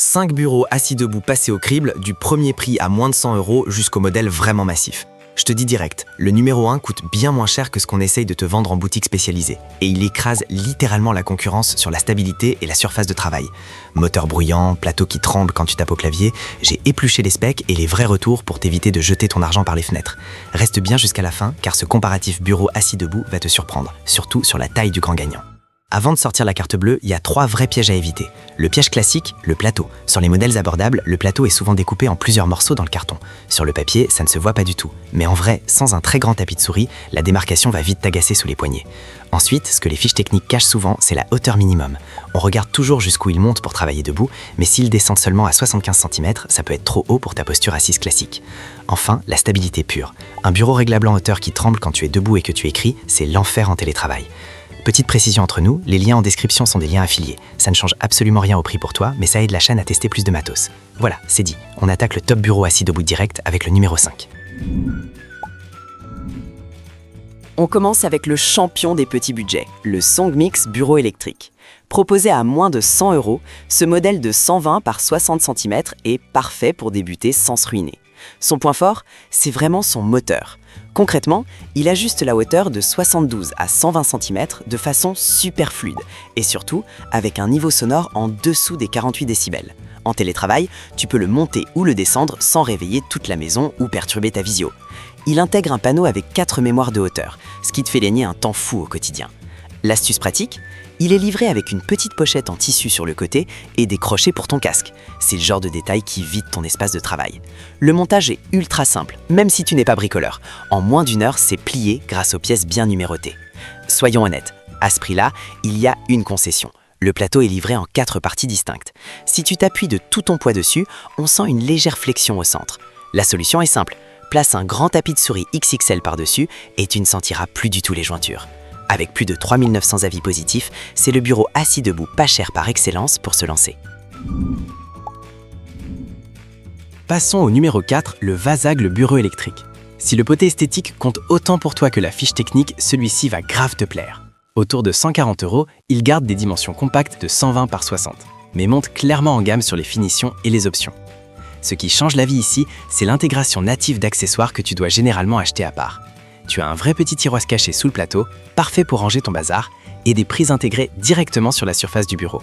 5 bureaux assis debout passés au crible, du premier prix à moins de 100 € jusqu'au modèle vraiment massif. Je te dis direct, le numéro 1 coûte bien moins cher que ce qu'on essaye de te vendre en boutique spécialisée. Et il écrase littéralement la concurrence sur la stabilité et la surface de travail. Moteur bruyant, plateau qui tremble quand tu tapes au clavier, j'ai épluché les specs et les vrais retours pour t'éviter de jeter ton argent par les fenêtres. Reste bien jusqu'à la fin, car ce comparatif bureau assis debout va te surprendre, surtout sur la taille du grand gagnant. Avant de sortir la carte bleue, il y a 3 vrais pièges à éviter. Le piège classique, le plateau. Sur les modèles abordables, le plateau est souvent découpé en plusieurs morceaux dans le carton. Sur le papier, ça ne se voit pas du tout. Mais en vrai, sans un très grand tapis de souris, la démarcation va vite t'agacer sous les poignets. Ensuite, ce que les fiches techniques cachent souvent, c'est la hauteur minimum. On regarde toujours jusqu'où il monte pour travailler debout, mais s'il descend seulement à 75 cm, ça peut être trop haut pour ta posture assise classique. Enfin, la stabilité pure. Un bureau réglable en hauteur qui tremble quand tu es debout et que tu écris, c'est l'enfer en télétravail. Petite précision entre nous, les liens en description sont des liens affiliés. Ça ne change absolument rien au prix pour toi, mais ça aide la chaîne à tester plus de matos. Voilà, c'est dit. On attaque le top bureau assis debout direct avec le numéro 5. On commence avec le champion des petits budgets, le Songmix bureau électrique. Proposé à moins de 100 €, ce modèle de 120 par 60 cm est parfait pour débuter sans se ruiner. Son point fort, c'est vraiment son moteur. Concrètement, il ajuste la hauteur de 72 à 120 cm de façon super fluide et surtout avec un niveau sonore en dessous des 48 décibels. En télétravail, tu peux le monter ou le descendre sans réveiller toute la maison ou perturber ta visio. Il intègre un panneau avec 4 mémoires de hauteur, ce qui te fait gagner un temps fou au quotidien. L'astuce pratique, il est livré avec une petite pochette en tissu sur le côté et des crochets pour ton casque. C'est le genre de détail qui vide ton espace de travail. Le montage est ultra simple, même si tu n'es pas bricoleur. En moins d'1 heure, c'est plié grâce aux pièces bien numérotées. Soyons honnêtes, à ce prix-là, il y a une concession. Le plateau est livré en 4 parties distinctes. Si tu t'appuies de tout ton poids dessus, on sent une légère flexion au centre. La solution est simple. Place un grand tapis de souris XXL par-dessus et tu ne sentiras plus du tout les jointures. Avec plus de 3900 avis positifs, c'est le bureau assis debout pas cher par excellence pour se lancer. Passons au numéro 4, le Vasagle bureau électrique. Si le côté esthétique compte autant pour toi que la fiche technique, celui-ci va grave te plaire. Autour de 140 €, il garde des dimensions compactes de 120 par 60, mais monte clairement en gamme sur les finitions et les options. Ce qui change la vie ici, c'est l'intégration native d'accessoires que tu dois généralement acheter à part. Tu as un vrai petit tiroir caché sous le plateau, parfait pour ranger ton bazar, et des prises intégrées directement sur la surface du bureau.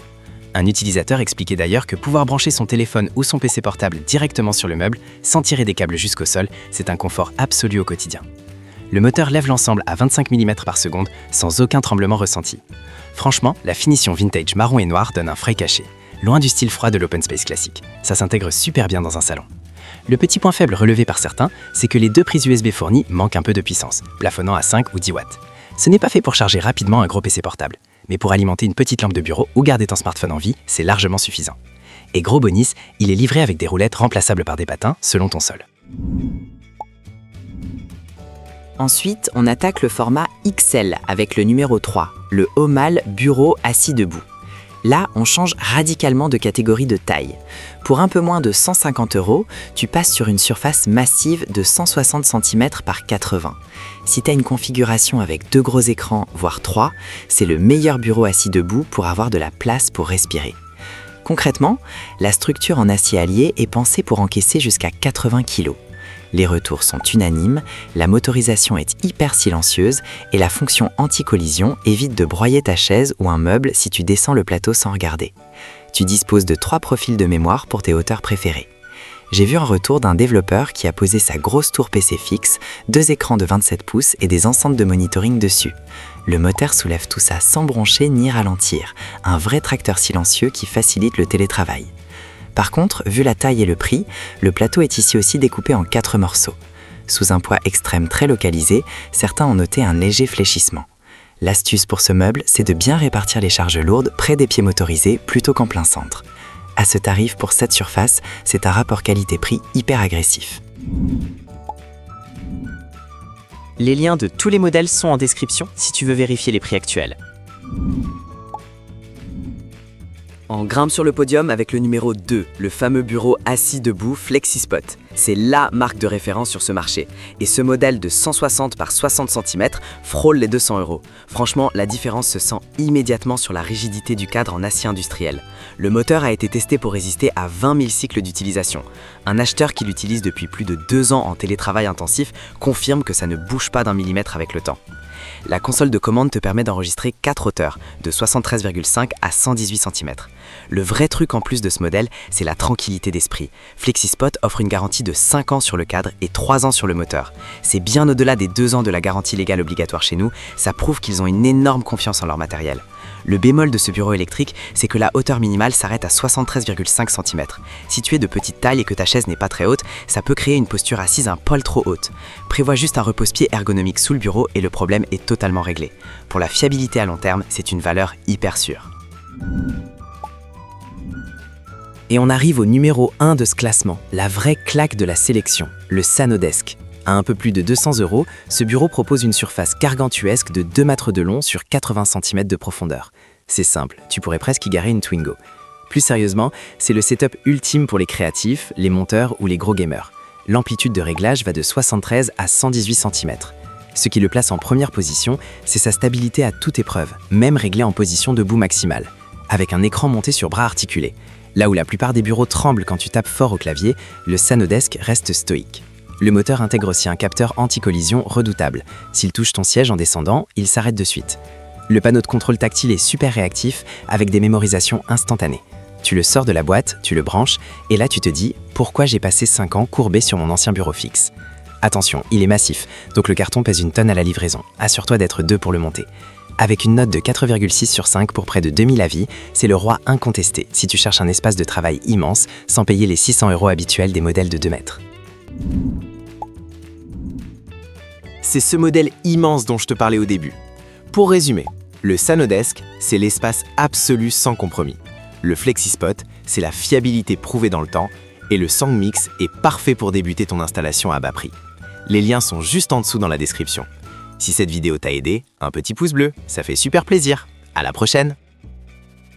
Un utilisateur expliquait d'ailleurs que pouvoir brancher son téléphone ou son PC portable directement sur le meuble, sans tirer des câbles jusqu'au sol, c'est un confort absolu au quotidien. Le moteur lève l'ensemble à 25 mm par seconde, sans aucun tremblement ressenti. Franchement, la finition vintage marron et noir donne un frais cachet, loin du style froid de l'open space classique. Ça s'intègre super bien dans un salon. Le petit point faible relevé par certains, c'est que les 2 prises USB fournies manquent un peu de puissance, plafonnant à 5 ou 10 watts. Ce n'est pas fait pour charger rapidement un gros PC portable, mais pour alimenter une petite lampe de bureau ou garder ton smartphone en vie, c'est largement suffisant. Et gros bonus, il est livré avec des roulettes remplaçables par des patins selon ton sol. Ensuite, on attaque le format XL avec le numéro 3, le Homal bureau assis debout. Là, on change radicalement de catégorie de taille. Pour un peu moins de 150 €, tu passes sur une surface massive de 160 cm par 80. Si tu as une configuration avec 2 gros écrans, voire 3, c'est le meilleur bureau assis debout pour avoir de la place pour respirer. Concrètement, la structure en acier allié est pensée pour encaisser jusqu'à 80 kg. Les retours sont unanimes, la motorisation est hyper silencieuse et la fonction anti-collision évite de broyer ta chaise ou un meuble si tu descends le plateau sans regarder. Tu disposes de 3 profils de mémoire pour tes hauteurs préférées. J'ai vu un retour d'un développeur qui a posé sa grosse tour PC fixe, 2 écrans de 27 pouces et des enceintes de monitoring dessus. Le moteur soulève tout ça sans broncher ni ralentir, un vrai tracteur silencieux qui facilite le télétravail. Par contre, vu la taille et le prix, le plateau est ici aussi découpé en 4 morceaux. Sous un poids extrême très localisé, certains ont noté un léger fléchissement. L'astuce pour ce meuble, c'est de bien répartir les charges lourdes près des pieds motorisés plutôt qu'en plein centre. À ce tarif pour cette surface, c'est un rapport qualité-prix hyper agressif. Les liens de tous les modèles sont en description si tu veux vérifier les prix actuels. On grimpe sur le podium avec le numéro 2, le fameux bureau assis debout FlexiSpot. C'est LA marque de référence sur ce marché. Et ce modèle de 160 par 60 cm frôle les 200 €. Franchement, la différence se sent immédiatement sur la rigidité du cadre en acier industriel. Le moteur a été testé pour résister à 20 000 cycles d'utilisation. Un acheteur qui l'utilise depuis plus de 2 ans en télétravail intensif confirme que ça ne bouge pas d'un millimètre avec le temps. La console de commande te permet d'enregistrer 4 hauteurs, de 73,5 à 118 cm. Le vrai truc en plus de ce modèle, c'est la tranquillité d'esprit. FlexiSpot offre une garantie de 5 ans sur le cadre et 3 ans sur le moteur. C'est bien au-delà des 2 ans de la garantie légale obligatoire chez nous, ça prouve qu'ils ont une énorme confiance en leur matériel. Le bémol de ce bureau électrique, c'est que la hauteur minimale s'arrête à 73,5 cm. Si tu es de petite taille et que ta chaise n'est pas très haute, ça peut créer une posture assise un poil trop haute. Prévois juste un repose-pied ergonomique sous le bureau et le problème est totalement réglé. Pour la fiabilité à long terme, c'est une valeur hyper sûre. Et on arrive au numéro 1 de ce classement, la vraie claque de la sélection, le Sanodesk. À un peu plus de 200 €, ce bureau propose une surface gargantuesque de 2 mètres de long sur 80 cm de profondeur. C'est simple, tu pourrais presque y garer une Twingo. Plus sérieusement, c'est le setup ultime pour les créatifs, les monteurs ou les gros gamers. L'amplitude de réglage va de 73 à 118 cm. Ce qui le place en première position, c'est sa stabilité à toute épreuve, même réglée en position debout maximale, avec un écran monté sur bras articulés. Là où la plupart des bureaux tremblent quand tu tapes fort au clavier, le Sanodesk reste stoïque. Le moteur intègre aussi un capteur anti-collision redoutable. S'il touche ton siège en descendant, il s'arrête de suite. Le panneau de contrôle tactile est super réactif avec des mémorisations instantanées. Tu le sors de la boîte, tu le branches, et là tu te dis « Pourquoi j'ai passé 5 ans courbé sur mon ancien bureau fixe ?» Attention, il est massif, donc le carton pèse 1 tonne à la livraison. Assure-toi d'être 2 pour le monter. Avec une note de 4,6 sur 5 pour près de 2000 avis, c'est le roi incontesté si tu cherches un espace de travail immense sans payer les 600 € habituels des modèles de 2 mètres. C'est ce modèle immense dont je te parlais au début. Pour résumer, le Sanodesk, c'est l'espace absolu sans compromis. Le FlexiSpot, c'est la fiabilité prouvée dans le temps. Et le SangMix est parfait pour débuter ton installation à bas prix. Les liens sont juste en dessous dans la description. Si cette vidéo t'a aidé, un petit pouce bleu, ça fait super plaisir. À la prochaine!